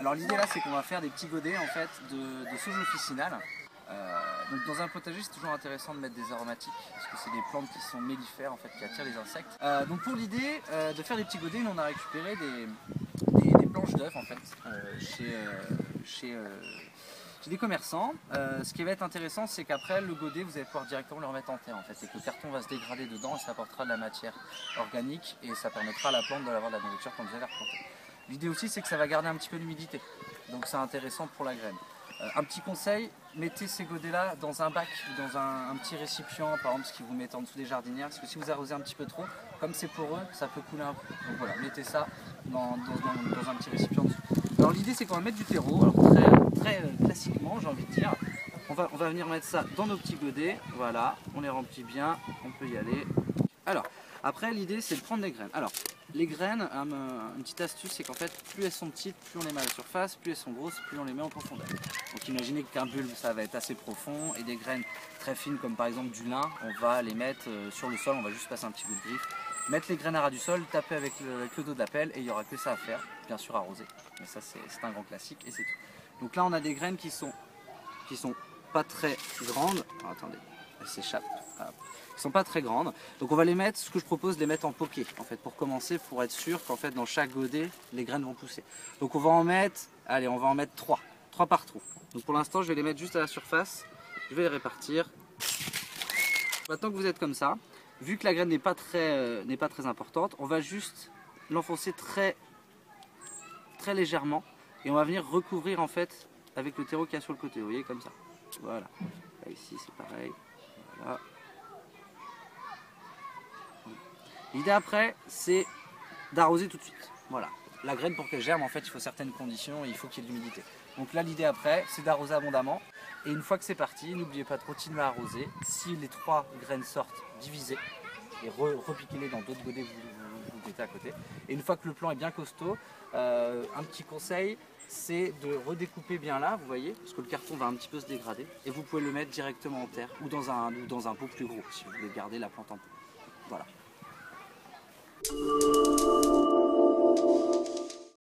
Alors l'idée là c'est qu'on va faire des petits godets en fait de sauge officinale. Donc dans un potager c'est toujours intéressant de mettre des aromatiques parce que c'est des plantes qui sont mellifères en fait qui attirent les insectes. Donc pour l'idée de faire des petits godets, nous on a récupéré des planches d'œufs en fait chez des commerçants. Ce qui va être intéressant c'est qu'après le godet vous allez pouvoir directement le remettre en terre en fait et que le carton va se dégrader dedans et ça apportera de la matière organique et ça permettra à la plante d'avoir de la nourriture quand vous allez la replanter. L'idée aussi c'est que ça va garder un petit peu l'humidité donc c'est intéressant pour la graine. Un petit conseil, mettez ces godets là dans un bac ou dans un petit récipient, par exemple ce qui vous mettez en dessous des jardinières, parce que si vous arrosez un petit peu trop, comme c'est poreux, ça peut couler un peu. Donc voilà, mettez ça dans un petit récipient en dessous. Alors l'idée c'est qu'on va mettre du terreau, alors très classiquement j'ai envie de dire. On va venir mettre ça dans nos petits godets, voilà, on les remplit bien, on peut y aller. Alors, après l'idée c'est de prendre des graines. Alors, les graines, une petite astuce, c'est qu'en fait, plus elles sont petites, plus on les met à la surface, plus elles sont grosses, plus on les met en profondeur. Donc imaginez qu'un bulbe, ça va être assez profond, et des graines très fines, comme par exemple du lin, on va les mettre sur le sol, on va juste passer un petit coup de griffe, mettre les graines à ras du sol, taper avec le dos d'appel, et il n'y aura que ça à faire, bien sûr arroser. Mais ça, c'est un grand classique, et c'est tout. Donc là, on a des graines qui sont pas très grandes. Alors, attendez, elles s'échappent. Qui sont pas très grandes, donc on va les mettre, ce que je propose de les mettre en poquet en fait pour commencer, pour être sûr qu'en fait dans chaque godet les graines vont pousser. Donc on va en mettre, allez on va en mettre 3 par trou. Donc pour l'instant je vais les mettre juste à la surface, je vais les répartir. Maintenant que vous êtes comme ça, vu que la graine n'est pas très importante, on va juste l'enfoncer très légèrement et on va venir recouvrir en fait avec le terreau qu'il y a sur le côté, vous voyez comme ça. Voilà, là, ici c'est pareil, voilà. L'idée après, c'est d'arroser tout de suite. Voilà. La graine pour qu'elle germe, en fait, il faut certaines conditions et il faut qu'il y ait de l'humidité. Donc là, l'idée après, c'est d'arroser abondamment. Et une fois que c'est parti, n'oubliez pas de continuer à arroser. Si les 3 graines sortent, divisez et repiquez-les dans d'autres godets que vous mettez à côté. Et une fois que le plan est bien costaud, un petit conseil, c'est de redécouper bien là, vous voyez, parce que le carton va un petit peu se dégrader. Et vous pouvez le mettre directement en terre ou dans un pot plus gros, si vous voulez garder la plante en pot. Voilà.